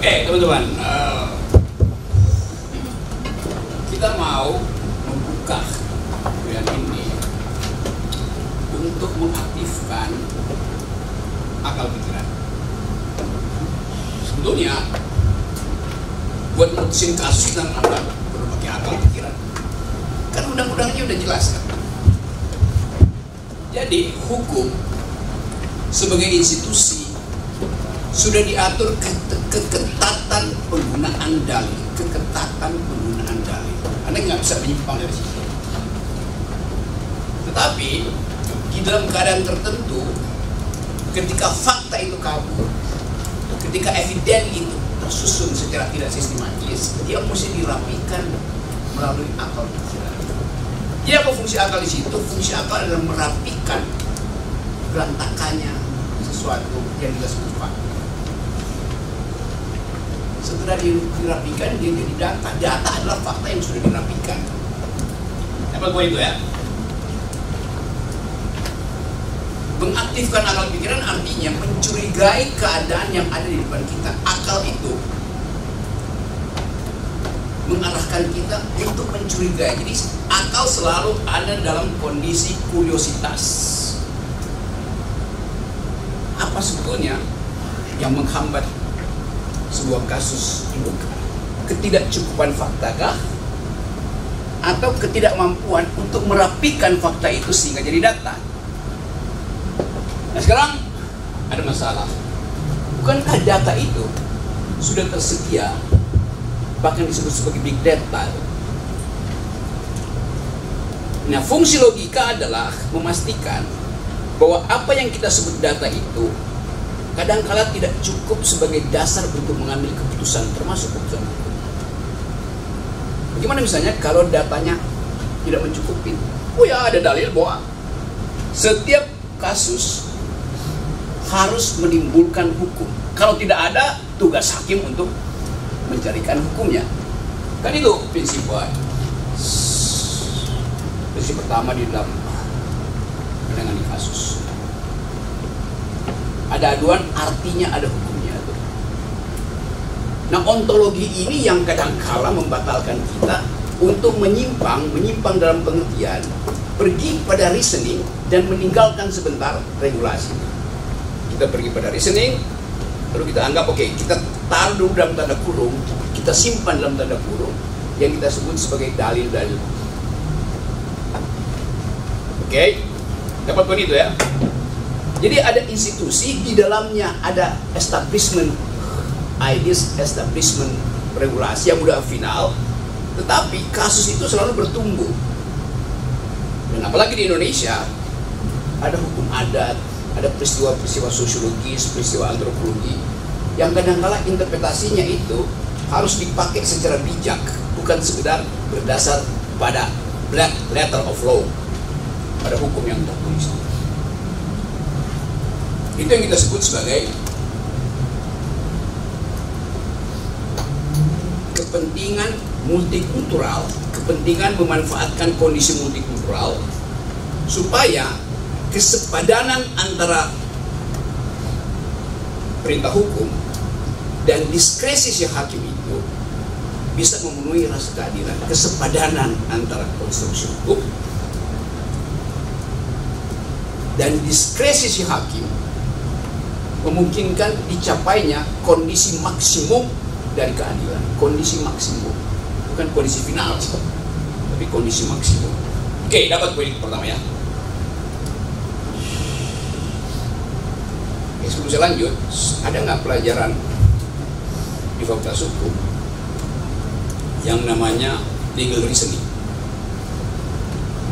Oke, teman-teman, kita mau membuka yang ini untuk mengaktifkan akal pikiran. Sebetulnya buat mutusin kasus dan apa perlu pakai akal pikiran. Kan undang-undangnya udah jelas kan. Jadi hukum sebagai institusi sudah diatur keketatan penggunaan dalil, keketatan penggunaan dalil. Anda nggak bisa menyimpang dari situ. Tetapi di dalam keadaan tertentu, ketika fakta itu kabur, ketika eviden itu tersusun secara tidak sistematis, dia mesti dirapikan melalui akal pikiran. Jadi apa fungsi akal di situ? Fungsi akal adalah merapikan berantakannya sesuatu yang kita sebut fakta. Setelah dirapikan, dia jadi data. Data adalah fakta yang sudah dirapikan. Dapat poin itu ya? Mengaktifkan akal pikiran artinya mencurigai keadaan yang ada di depan kita. Akal itu mengarahkan kita untuk mencurigai. Jadi akal selalu ada dalam kondisi kuriositas. Apa sebetulnya yang menghambat sebuah kasus ini? Ketidakcukupan faktakah? Atau ketidakmampuan untuk merapikan fakta itu sehingga jadi data? Nah sekarang ada masalah. Bukankah data itu sudah tersedia, bahkan disebut sebagai big data? Nah fungsi logika adalah memastikan bahwa apa yang kita sebut data itu kadang-kala tidak cukup sebagai dasar untuk mengambil keputusan, termasuk keputusan hukum. Bagaimana misalnya kalau datanya tidak mencukupi? Oh ya, ada dalil bahwa setiap kasus harus menimbulkan hukum. Kalau tidak ada, tugas hakim untuk mencarikan hukumnya. Kan itu prinsip pertama di dalam menangani kasus. Ada aduan, artinya ada hukumnya. Nah ontologi ini yang kadang-kala membatalkan kita untuk menyimpang dalam pengertian, pergi pada reasoning dan meninggalkan sebentar regulasi. Kita pergi pada reasoning, lalu kita anggap oke, kita taruh dulu dalam tanda kurung, kita simpan dalam tanda kurung yang kita sebut sebagai dalil-dalil. Oke, dapat poin itu ya. Jadi ada institusi, di dalamnya ada establishment ideas, establishment regulasi yang udah final, tetapi kasus itu selalu bertumbuh. Dan apalagi di Indonesia ada hukum adat, ada peristiwa-peristiwa sosiologis, peristiwa antropologi yang kadang-kala interpretasinya itu harus dipakai secara bijak, bukan sekedar berdasar pada black letter of law, pada hukum yang tertulis. Itu yang kita sebut sebagai kepentingan multikultural, kepentingan memanfaatkan kondisi multikultural supaya kesepadanan antara perintah hukum dan diskresi si hakim itu bisa memenuhi rasa keadilan. Kesepadanan antara konstruksi hukum dan diskresi si hakim memungkinkan dicapainya kondisi maksimum dari keadilan. Kondisi maksimum, bukan kondisi final, tapi kondisi maksimum. Oke, dapat poin pertama ya. Oke, sebelum saya lanjut, ada nggak pelajaran di Fakultas Hukum yang namanya legal reasoning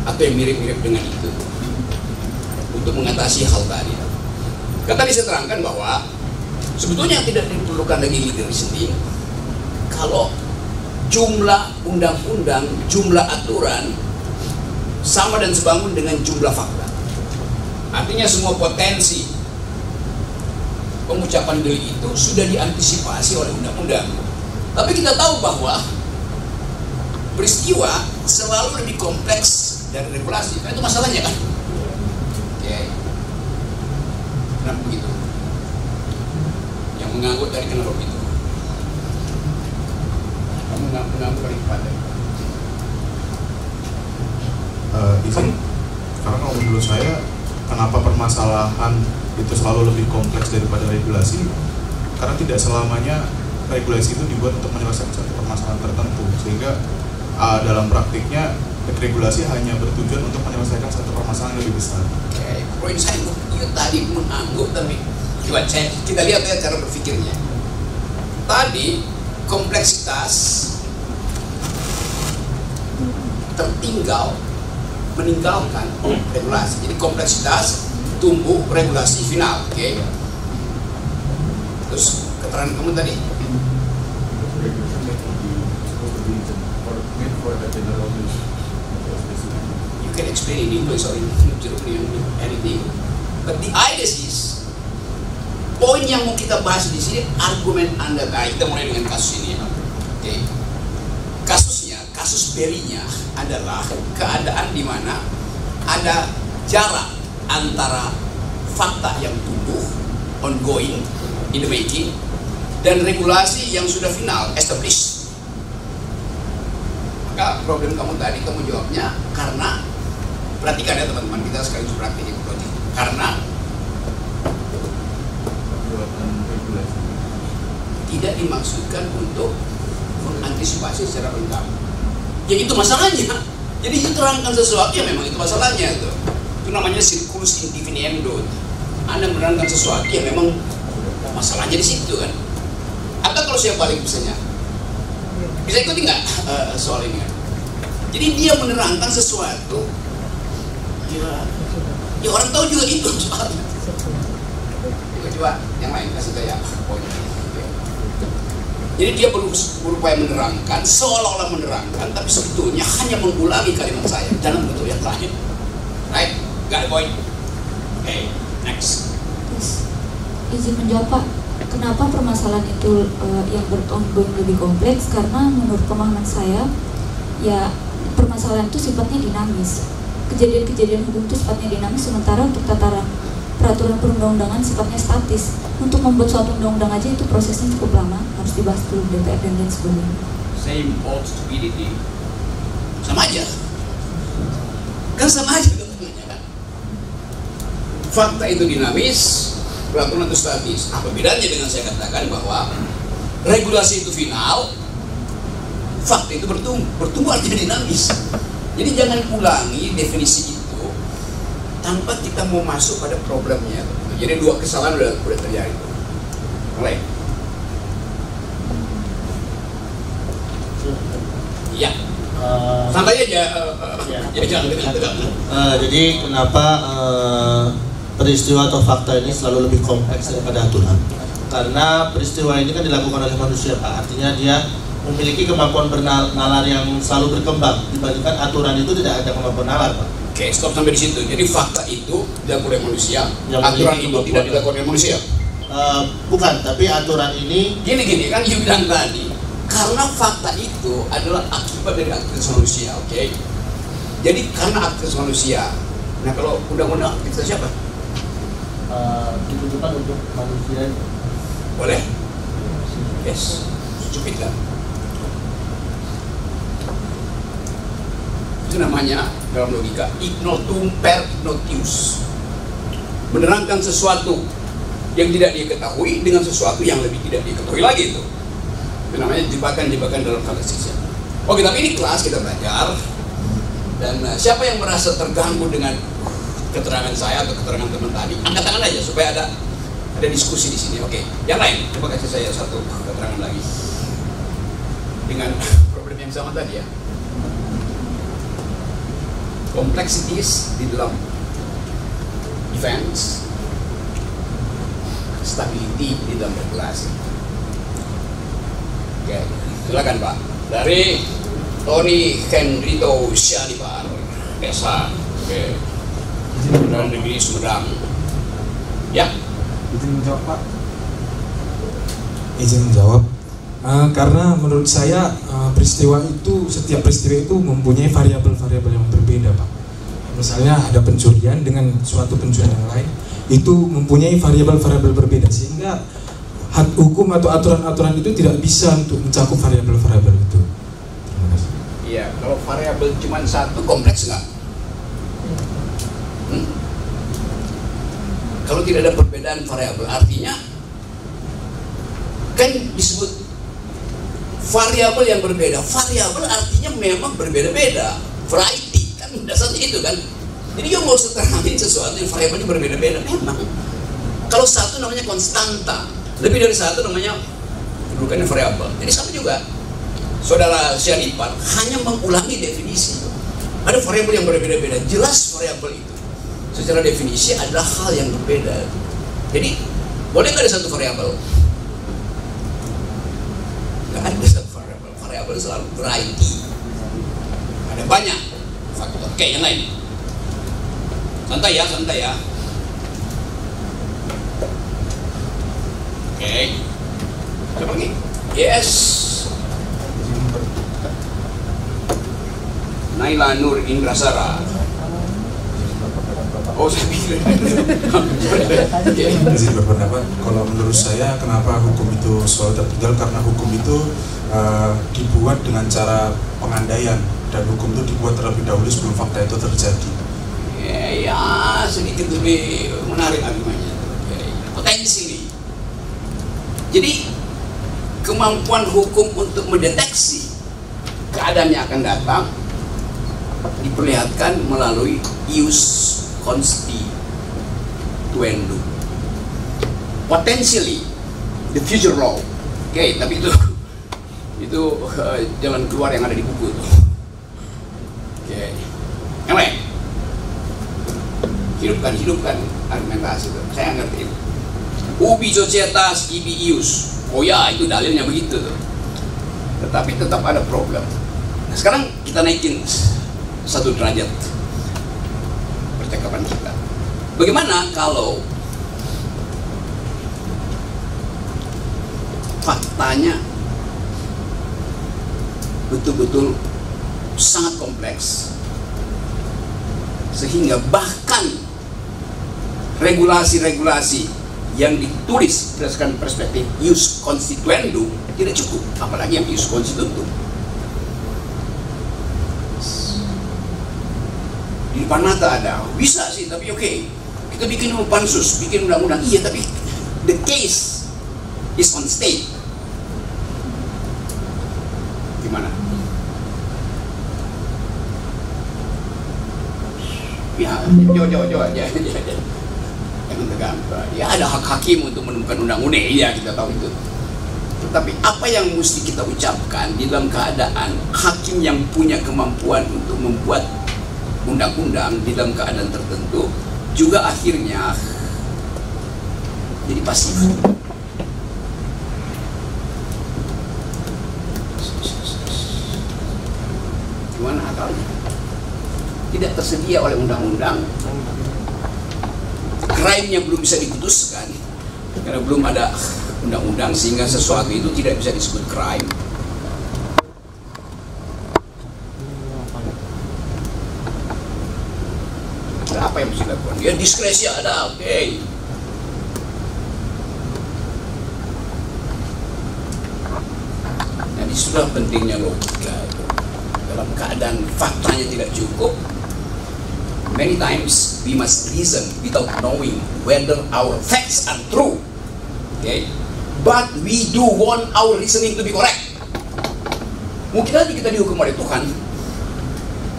atau yang mirip-mirip dengan itu untuk mengatasi hal tadi? Kan tadi saya terangkan bahwa sebetulnya tidak diperlukan lagi legal reasoning kalau jumlah undang-undang, jumlah aturan sama dan sebangun dengan jumlah fakta. Artinya semua potensi pengucapan delik itu sudah diantisipasi oleh undang-undang. Tapi kita tahu bahwa peristiwa selalu lebih kompleks dari regulasi. Kan itu masalahnya kan? Oke. Kenapa begitu? Yang menganggut dari kenapa begitu? 6 kali lipat. Izin, karena kalau menurut saya, kenapa permasalahan itu selalu lebih kompleks daripada regulasi? Karena tidak selamanya regulasi itu dibuat untuk menyelesaikan satu permasalahan tertentu, sehingga dalam praktiknya regulasi hanya bertujuan untuk menyelesaikan satu permasalahan yang lebih besar. Oke, poin saya itu tadi menganggap, tapi coba kita lihat ya cara berpikirnya. Tadi kompleksitas meninggalkan regulasi. Jadi kompleksitas tumbuh regulasi final. Oke. Terus keterangan kamu tadi? You can explain in English or in German anything. But the idea is, poin yang mau kita bahas di sini argumen Anda. Nah, kita mulai dengan kasus ini. Oke. Kasus berinya adalah keadaan di mana ada jarak antara fakta yang tumbuh, ongoing, in the making, dan regulasi yang sudah final, established. Maka problem kamu tadi, kamu jawabnya karena, perhatikan ya teman-teman, kita sekaligus praktik itu logik. Karena tidak dimaksudkan untuk mengantisipasi secara lengkap. Ya itu masalahnya. Jadi itu terangkan sesuatu ya memang itu masalahnya itu. Itu namanya circulus indefiniendo. Anda menerangkan sesuatu ya memang masalahnya di situ kan. Atau kalau saya balik misalnya, bisa ikuti nggak soal ini kan? Jadi dia menerangkan sesuatu, ya orang tahu juga itu soalnya. Coba yang lain kasih kayak poinnya. Jadi dia berupaya menerangkan, seolah-olah menerangkan, tapi sebetulnya hanya mengulangi kalimat saya, jangan betul yang lain. Right? Got the point? Okay, next. Izin menjawab Pak, kenapa permasalahan itu yang ongoing lebih kompleks? Karena menurut pemahaman saya, ya permasalahan itu sifatnya dinamis. Kejadian-kejadian hukum itu sifatnya dinamis, sementara untuk tataran peraturan perundang-undangan sifatnya statis. Untuk membuat suatu undang-undang aja itu prosesnya cukup lama, harus dibahas dulu DPR dan lain sebagainya. Same old stupidity. Sama aja. Kan sama aja tentunya kan. Fakta itu dinamis, peraturan itu statis. Apa bedanya dengan saya katakan bahwa regulasi itu final, fakta itu bertumbuh artinya dinamis. Jadi jangan ulangi definisi itu tanpa kita mau masuk pada problemnya. Jadi dua kesalahan udah terjadi. Mulai. Ya. Santai aja. Jadi jangan tegang. Jadi kenapa peristiwa atau fakta ini selalu lebih kompleks daripada aturan? Karena peristiwa ini kan dilakukan oleh manusia, Pak. Artinya dia memiliki kemampuan bernalar yang selalu berkembang. Dibandingkan aturan itu tidak ada kemampuan nalar, Pak. Oke, stop sampai di situ. Jadi fakta itu dilakukan oleh manusia, aturan itu tidak dilakukan oleh manusia. Bukan, tapi aturan ini Gini kan you bilang tadi, karena fakta itu adalah akibat dari aktivitas manusia, oke? Jadi karena aktivitas manusia. Nah kalau undang-undang aktivitas siapa? ditujukan untuk manusia. Boleh? Yes, stupid kan? Itu namanya dalam logika ignotum per ignotius, menerangkan sesuatu yang tidak diketahui dengan sesuatu yang lebih tidak diketahui lagi. Itu namanya jebakan-jebakan dalam kalkulasi. Oke, tapi ini kelas kita belajar, dan siapa yang merasa terganggu dengan keterangan saya atau keterangan teman tadi, angkat tangan aja supaya ada diskusi di sini. Oke, yang lain coba kasih saya satu keterangan lagi dengan problem yang sama tadi ya. Complexities di dalam events, stability di dalam regulasi. Oke, silakan Pak. Dari Tony Henrito Syarifan, Desa. Oke. Dari Negeri Sumedang. Ya. Izin menjawab Pak. Izin menjawab. Karena menurut saya setiap peristiwa itu mempunyai variabel-variabel yang berbeda, Pak. Misalnya ada pencurian dengan suatu pencurian yang lain, itu mempunyai variabel-variabel berbeda, sehingga hukum atau aturan-aturan itu tidak bisa untuk mencakup variabel-variabel itu. Ya, kalau variabel cuma satu kompleks nggak? Kalau tidak ada perbedaan variabel, artinya kan disebut variabel yang berbeda. Variabel artinya memang berbeda-beda, variety kan dasarnya itu kan. Jadi yang mau terangin sesuatu yang variabelnya berbeda-beda memang. Kalau satu namanya konstanta, lebih dari satu namanya kedudukannya variabel. Jadi sama juga. Saudara Syarifan hanya mengulangi definisi. Ada variabel yang berbeda-beda, jelas variabel itu secara definisi adalah hal yang berbeda. Jadi boleh nggak ada satu variabel? Nggak ada satu variabel. Variabel selalu variety. Ada banyak faktor. Oke, yang lain. Santai ya, santai ya. Oke. Coba lagi. Yes. Naila Nur Indrasara. Oh, saya pikir. Izin berpendapat, kalau menurut saya kenapa hukum itu selalu tertinggal, karena hukum itu dibuat dengan cara pengandaian, dan hukum itu dibuat terlebih dahulu sebelum fakta itu terjadi. Ya, sedikit lebih menarik argumennya. Potensi nih. Jadi kemampuan hukum untuk mendeteksi keadaan yang akan datang diperlihatkan melalui ius constituendum, potentially the future law. Oke, tapi itu jalan keluar yang ada di buku itu. Oke, yang lain, hidupkan argumentasi itu. Saya ngerti itu. Ubi societas ibi ius. Oh ya, itu dalilnya begitu. Tetapi tetap ada problem. Nah, sekarang kita naikin satu derajat percakapan kita. Bagaimana kalau faktanya betul-betul sangat kompleks, sehingga bahkan regulasi-regulasi yang ditulis berdasarkan perspektif ius constituendum tidak cukup, apalagi yang ius constitutum. Di depan mata ada, bisa sih, tapi oke, kita bikin pansus, bikin undang-undang, iya, tapi the case is on stake. Gimana? Ya, jauh aja. Jangan tegang. Ya, ada hak hakim untuk menemukan undang-undang, ya kita tahu itu. Tetapi apa yang mesti kita ucapkan di dalam keadaan hakim yang punya kemampuan untuk membuat undang-undang di dalam keadaan tertentu juga akhirnya jadi pasif. Gimana akalnya? Tidak tersedia oleh undang-undang, crime-nya belum bisa diputuskan karena belum ada undang-undang, sehingga sesuatu itu tidak bisa disebut crime. Apa yang mesti dilakukan? Ya, diskresi ada, oke. Nah, disitulah pentingnya logika itu. Dalam keadaan faktanya tidak cukup, many times we must reason without knowing whether our facts are true. Okay? But we do want our reasoning to be correct. Mungkin aja kita dihukum oleh Tuhan,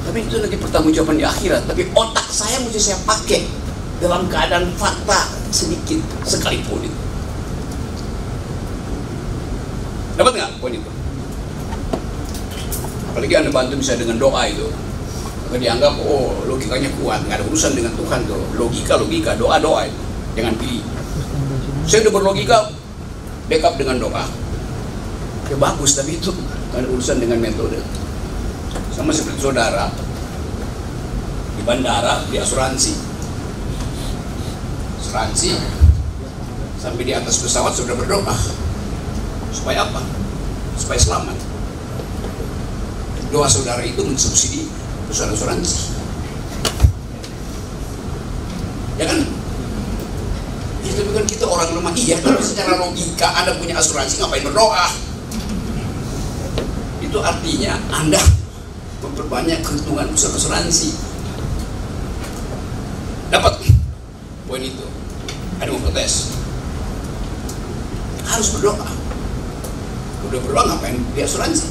tapi itu nanti pertanggungjawaban di akhirat. Tapi otak saya mesti saya pakai dalam keadaan fakta sedikit sekalipun itu. Dapat nggak poin itu? Apalagi Anda bantu bisa dengan doa itu. Maka dianggap, oh, logikanya kuat, nggak ada urusan dengan Tuhan tuh. Logika, doa itu. Jangan pilih. Saya udah berlogika, backup dengan doa. Ya bagus, tapi itu nggak ada urusan dengan metode. Sama seperti saudara di bandara, di asuransi sampai di atas pesawat sudah berdoa supaya apa? Supaya selamat. Doa saudara itu mensubsidi perusahaan asuransi, ya kan? Ya, tapi kan kita orang lemah. Iya, tapi secara logika Anda punya asuransi, ngapain berdoa? Itu artinya Anda memperbanyak keuntungan usaha asuransi. Dapat poin itu. Ada mau protes? Harus berdoa. Udah berdoa ngapain di asuransi?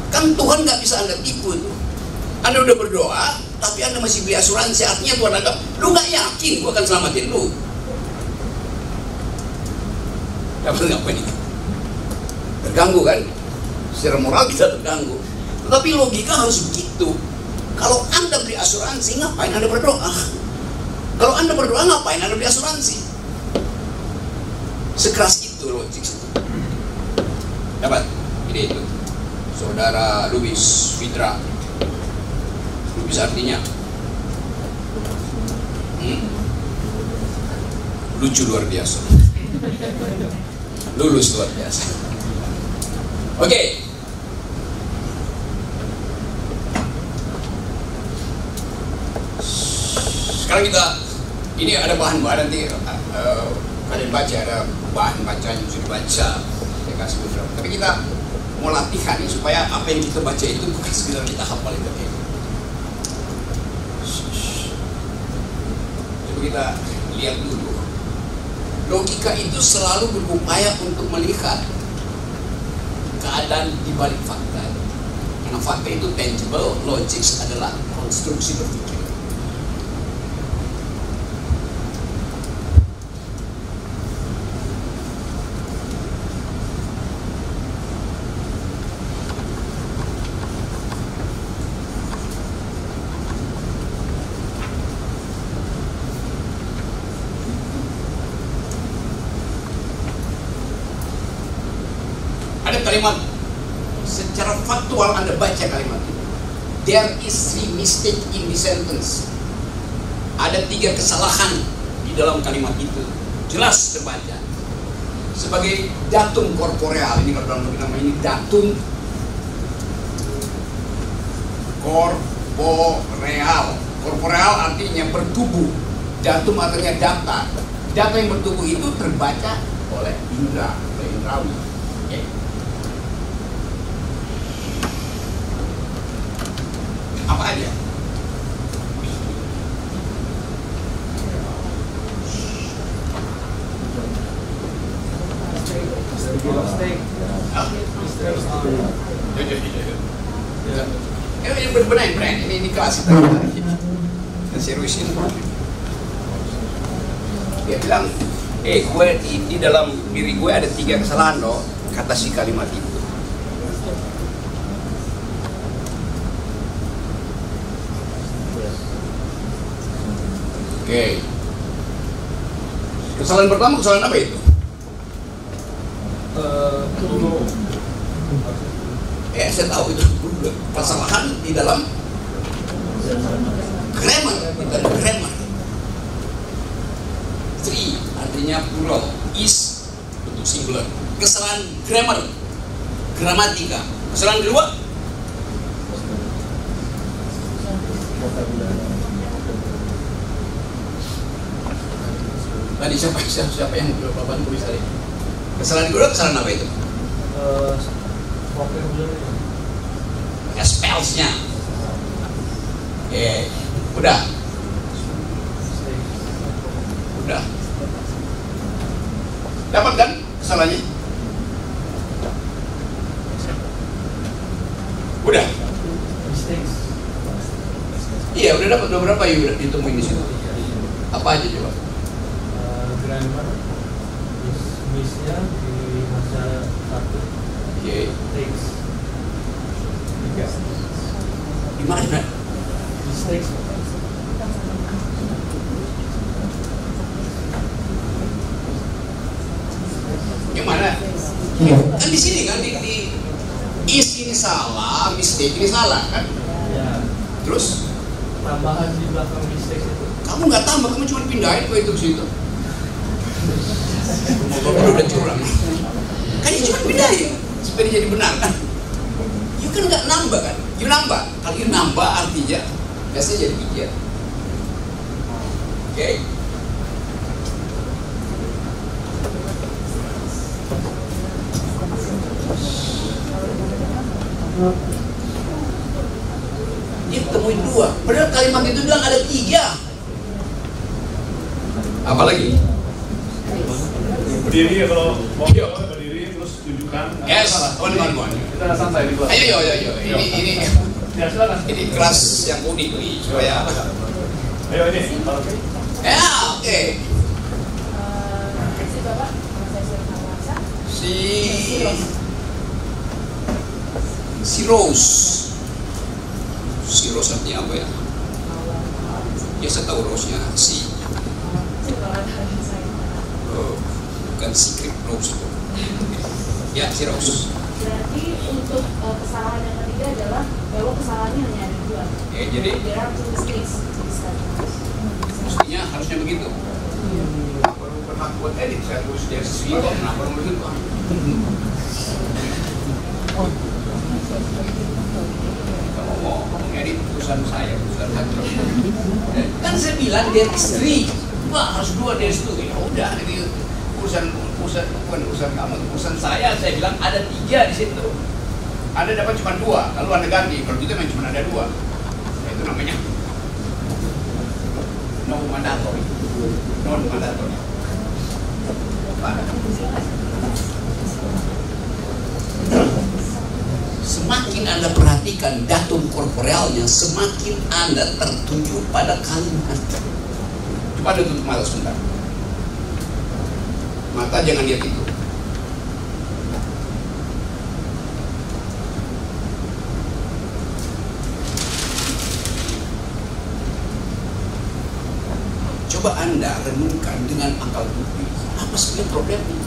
Kan Tuhan nggak bisa Anda tipu itu. Anda udah berdoa, tapi Anda masih beli asuransi, artinya Tuhan anggap lu nggak yakin gua akan selamatin lu. Dapat nggak poin itu? Terganggu kan? Secara moral kita terganggu. Tetapi logika harus begitu. Kalau Anda beli asuransi, ngapain Anda berdoa? Kalau Anda berdoa, ngapain Anda beli asuransi? Sekeras itu logik itu. Dapat ide itu. Saudara Lubis Fitra. Lubis artinya lucu luar biasa. Lulus luar biasa. Oke. Sekarang kita, ini ada bahan-bahan nanti kalian baca, ada bahan bacaan yang sudah dibaca, saya kasih beberapa. Tapi kita mau latihan nih supaya apa yang kita baca itu bukan sekedar kita hafal itu. Coba kita lihat dulu. Logika itu selalu berupaya untuk melihat keadaan di balik fakta. Karena fakta itu tangible, logik adalah konstruksi berpikir. Kalimat secara faktual Anda baca kalimat itu. There is 3 mistake in the sentence. Ada 3 kesalahan di dalam kalimat itu. Jelas terbaca. Sebagai datum korporeal, ini kalau dalam nama ini datum korporeal. Korporeal artinya bertubuh. Datum artinya data. Data yang bertubuh itu terbaca oleh indra, oleh indrawi. Okay. Apa aja? Ini benar, ini kelas kita seriusin. Dia bilang, gue di dalam diri gue ada 3 kesalahan loh, kata si kalimat itu. Oke. Kesalahan pertama, kesalahan apa itu? Saya tahu itu kesalahan di dalam grammar, bukan grammar. 3 artinya plural, is bentuk singular. Kesalahan grammar, gramatika. Kesalahan kedua, tadi siapa yang Bapak tulis tadi? Kesalahan kedua, kesalahan apa itu? Spellsnya. Udah. Dapat kan kesalahannya? Udah. Iya, udah dapat beberapa ya, udah ditemuin di situ. Apa aja coba? Grammar, miss-nya di masa 1. Takes. Di mana? Mistakes. Gimana? Kan di sini kan di is ini salah, mistake ini salah kan? Ya. Terus Tambahan di belakang mistakes itu. kamu nggak tambah, kamu cuma pindahin kok itu ke situ. Kamu udah curang. Kan you cuma pindahin supaya dia jadi benar kan? You kan nggak nambah kan? You nambah. Kalau you nambah artinya biasanya jadi bijak. Oke. Dia temuin 2. Padahal kalimat itu bilang ada 3. Apalagi? Berdiri ya, kalau mau berdiri terus tunjukkan. Yes, on. Kita santai di kelas. Ayo. Ini Ya, silakan. ini kelas yang unik nih, supaya. Ayo ini. Oke. Ya, oke. Si Bapak, saya siapa Marsa? Si Rose. Si Rose artinya apa ya? Ya saya tahu Rose-nya si. Oh, bukan Secret Rose itu. Ya, si Rose. Berarti untuk kesalahan yang ketiga adalah bahwa kesalahannya hanya ada 2. Jadi There are 2 mistakes. mestinya harusnya begitu. Baru pernah buat edit, saya tulis dia sih kok kenapa begitu? Kalau mau edit tulisan saya, tulisan hacker. Kan saya bilang dia istri, wah harus 2 dari situ. Ya udah, ini urusan bukan urusan kamu, urusan saya bilang ada 3 di situ. Anda dapat cuma 2, kalau Anda ganti, kalau gitu memang cuma ada 2. Nah, itu namanya non mandatory. Semakin Anda perhatikan datum korporealnya, semakin Anda tertuju pada kalimat. Coba Anda tutup mata sebentar. Mata jangan lihat itu. Coba Anda renungkan dengan akal budi, apa sebenarnya problemnya?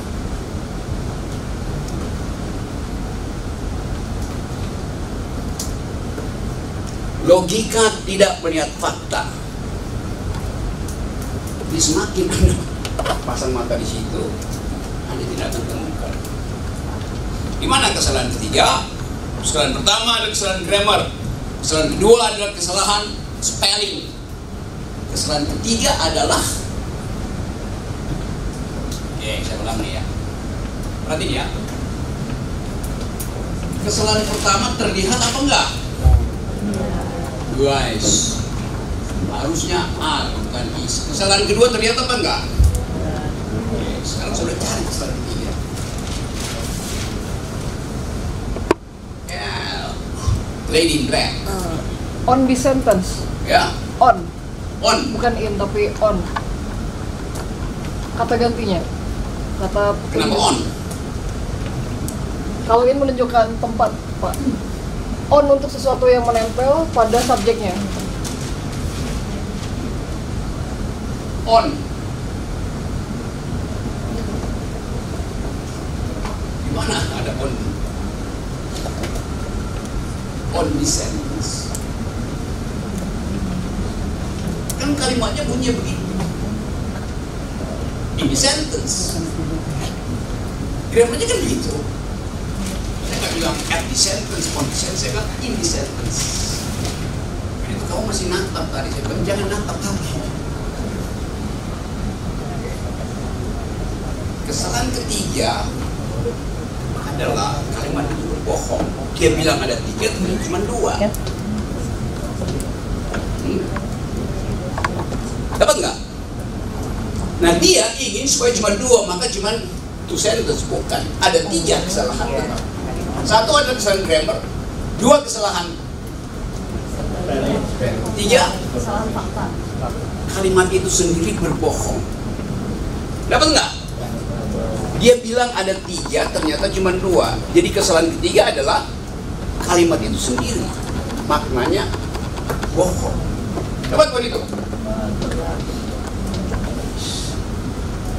Logika tidak melihat fakta. Jadi semakin Anda pasang mata di situ, Anda tidak akan temukan. Di mana kesalahan ketiga? Kesalahan pertama adalah kesalahan grammar. Kesalahan kedua adalah kesalahan spelling. Kesalahan ketiga adalah, saya ulang nih ya, perhatiin ya. Kesalahan pertama terlihat apa enggak? Guys, harusnya A bukan is. Kesalahan kedua terlihat apa enggak? Sekarang sudah cari kesalahan ketiga. Lady in black. On the sentence. Ya. On. Bukan in tapi on. Kata gantinya. Kata. Kenapa on? Kalau in menunjukkan tempat, Pak. On untuk sesuatu yang menempel pada subjeknya. On. Di mana ada on? On the sentence. Kan kalimatnya bunyinya begitu. In the sentence. Grammarnya kan begitu. Saya nggak bilang at the sentence, on the sentence, saya bilang in the sentence. Itu kamu masih natap tadi, saya bilang jangan natap lagi. Kesalahan ketiga adalah kalimat itu berbohong. Dia bilang ada 3, tapi cuma 2. Dapat nggak? Nah dia ingin supaya cuma 2, maka cuma 2 sentence, bukan. Ada 3 kesalahan. 1 adalah kesalahan grammar, 2 kesalahan, 3 Kesalahan fakta. kalimat itu sendiri berbohong. Dapat nggak? Dia bilang ada 3, ternyata cuma 2. Jadi kesalahan ketiga adalah kalimat itu sendiri, maknanya bohong. Dapat poin itu?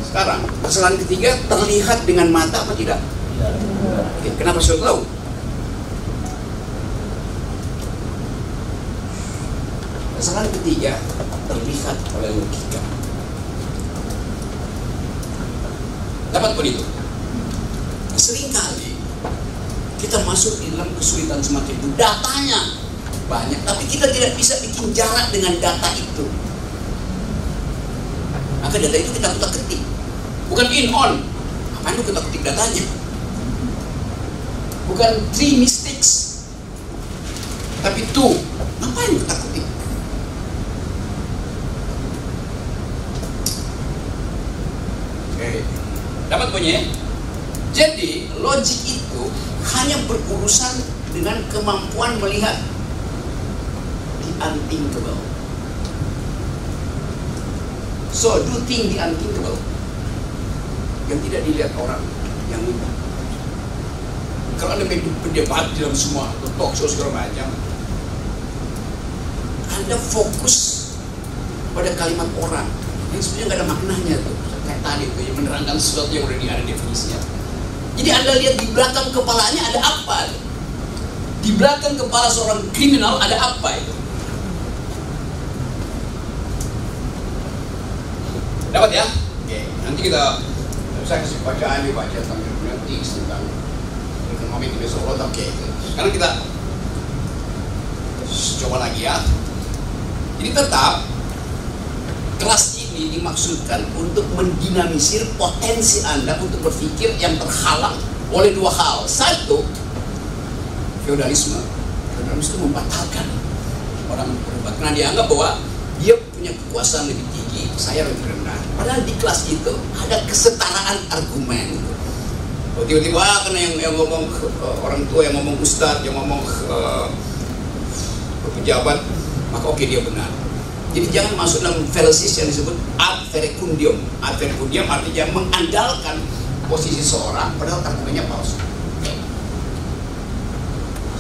Sekarang kesalahan ketiga terlihat dengan mata apa tidak? Oke, kenapa saya tahu? Kesalahan ketiga terlihat oleh logika. Dapat poin itu? Seringkali kita masuk di dalam kesulitan semacam itu. Datanya banyak, tapi kita tidak bisa bikin jarak dengan data itu. Maka data itu kita kutak-ketik. Bukan in, on. Apaan itu kutak-ketik datanya? Bukan 3 mistakes, tapi 2. Apa yang ditakuti? Oke, dapat punya? Jadi logik itu hanya berurusan dengan kemampuan melihat the unthinkable. So do think the unthinkable, yang tidak dilihat orang yang muda. Kalau Anda berdebat dalam semua talk show segala macam, Anda fokus pada kalimat orang yang sebenarnya nggak ada maknanya tuh, kayak tadi tuh yang menerangkan sesuatu yang udah ada definisinya. Jadi Anda lihat di belakang kepalanya ada apa? Di belakang kepala seorang kriminal ada apa itu? Dapat ya? Oke, nanti saya kasih bacaan nih, baca tentang hermeneutics, tentang ekonomi besok. Oke, sekarang kita coba lagi ya. Jadi tetap kelas ini dimaksudkan untuk mendinamisir potensi Anda untuk berpikir yang terhalang oleh dua hal. Satu, feodalisme. Feodalisme itu membatalkan orang berbuat karena dianggap bahwa dia punya kekuasaan lebih tinggi, saya lebih rendah. Padahal di kelas itu ada kesetaraan argumen. Tiba-tiba karena yang ngomong orang tua, yang ngomong ustadz, yang ngomong pejabat, maka oke, dia benar. Jadi jangan masuk dalam fallacies yang disebut ad verecundium. Ad verecundium artinya mengandalkan posisi seorang padahal argumennya palsu. Okay.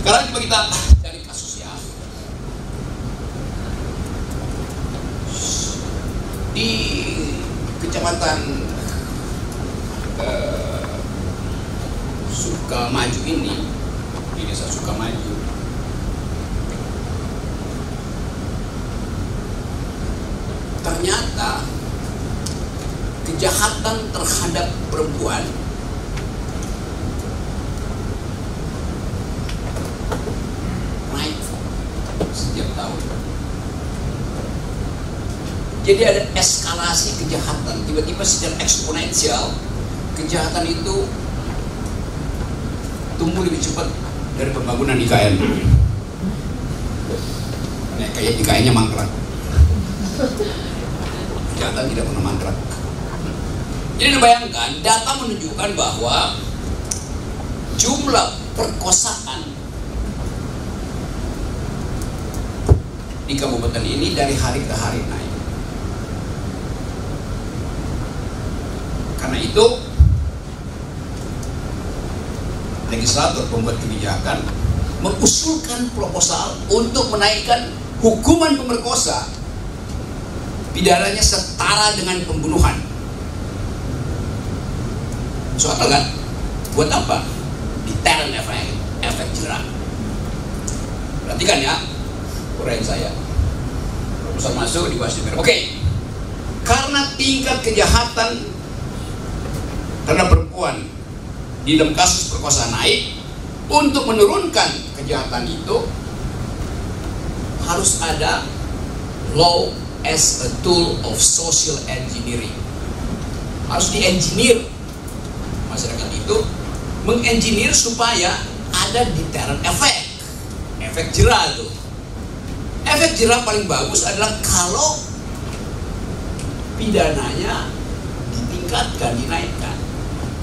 Sekarang coba kita cari kasus ya. Di kecamatan Sukamaju ini, di desa Sukamaju, ternyata kejahatan terhadap perempuan naik setiap tahun. Jadi ada eskalasi kejahatan, tiba-tiba secara eksponensial kejahatan itu tumbuh lebih cepat dari pembangunan IKN. Nah, kayak IKN-nya mangkrak. Kejahatan tidak pernah mangkrak. Jadi bayangkan, data menunjukkan bahwa jumlah perkosaan di kabupaten ini dari hari ke hari naik. Karena itu, legislator pembuat kebijakan mengusulkan proposal untuk menaikkan hukuman pemerkosa pidananya setara dengan pembunuhan. Soal kan? Buat apa? Deterrent effect, efek jerah. Perhatikan ya, uraian saya. Proposal masuk dibahas di DPR. Oke. Karena tingkat kejahatan terhadap perempuan di dalam kasus perkosaan naik, untuk menurunkan kejahatan itu harus ada law as a tool of social engineering. Harus di-engineer masyarakat itu, mengengineer supaya ada deterrent effect, efek jerah tuh. Efek jerah paling bagus adalah kalau pidananya ditingkatkan, dinaikkan.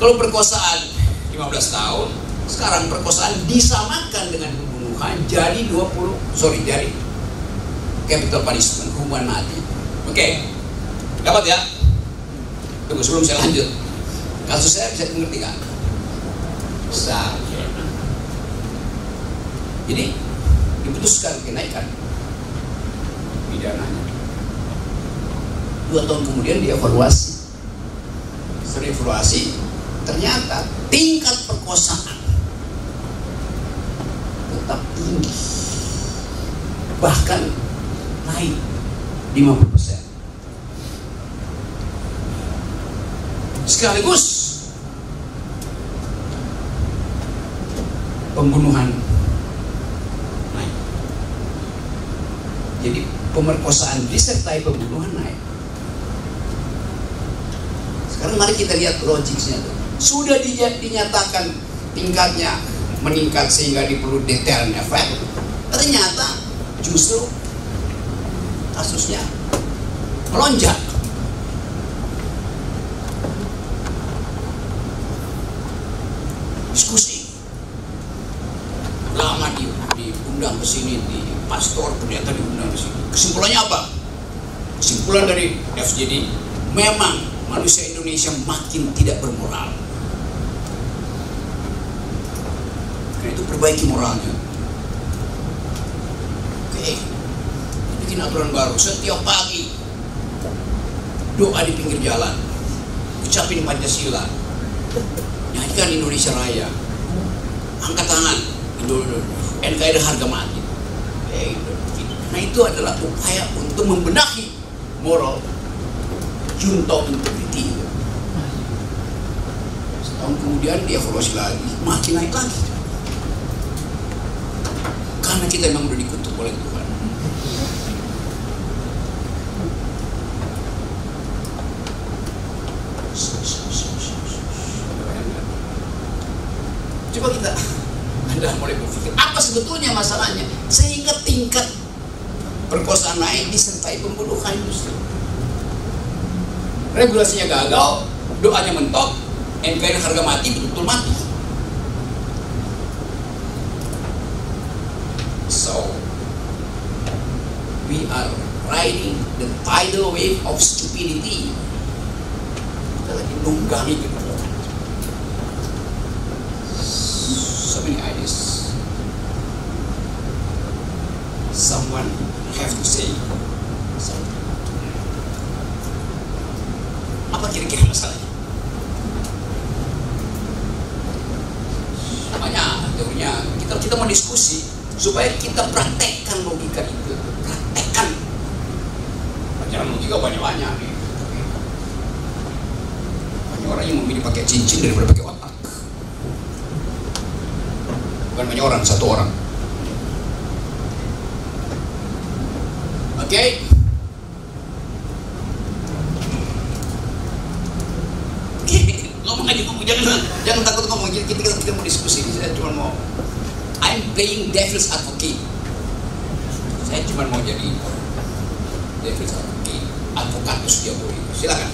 Kalau perkosaan 15 tahun, sekarang perkosaan disamakan dengan pembunuhan jadi jadi capital punishment, hukuman mati. Oke. Dapat ya? Tunggu sebelum saya lanjut. Kasus saya bisa mengerti kan? Bisa. Jadi diputuskan kenaikan pidananya. 2 tahun kemudian dievaluasi. Evaluasi, ternyata tingkat perkosaan tetap tinggi, bahkan naik 50%. Sekaligus pembunuhan naik. Jadi pemerkosaan disertai pembunuhan naik. Sekarang mari kita lihat logiknya tuh. Sudah dinyatakan tingkatnya meningkat sehingga diperlu deterrent effect. Ternyata justru kasusnya melonjak. Diskusi lama diundang ke sini, di pastor ternyata diundang ke sini. Kesimpulannya apa? Kesimpulan dari FJD, memang manusia Indonesia makin tidak bermoral. Karena itu perbaiki moralnya. Oke, bikin aturan baru. Setiap pagi doa di pinggir jalan, ucapin Pancasila, nyanyikan Indonesia Raya, angkat tangan, NKRI harga mati. Nah itu adalah upaya untuk membenahi moral, junto integrity. Setahun kemudian dievaluasi lagi, makin naik lagi. Karena kita memang sudah dikutuk oleh Tuhan. Coba Anda mulai berpikir apa sebetulnya masalahnya sehingga tingkat perkosaan naik disertai pembunuhan justru. Regulasinya gagal, doanya mentok, NKRI harga mati, betul-betul mati. So we are riding the tidal wave of stupidity. Kita lagi nunggangi gitu. So many ideas. Someone have to say something. Apa kira-kira masalahnya? Makanya teorinya kita mau diskusi supaya kita praktekkan logika itu, praktekkan. Pelajaran logika banyak-banyak nih. Banyak orang yang memilih pakai cincin daripada pakai otak. Bukan banyak orang, satu orang. Oke? Ngomong aja, jangan takut ngomong. Kita mau diskusi. Saya cuma mau I'm playing devil's advocate. Saya cuma mau jadi devil's advocate, advocatus diabolicus. Silakan.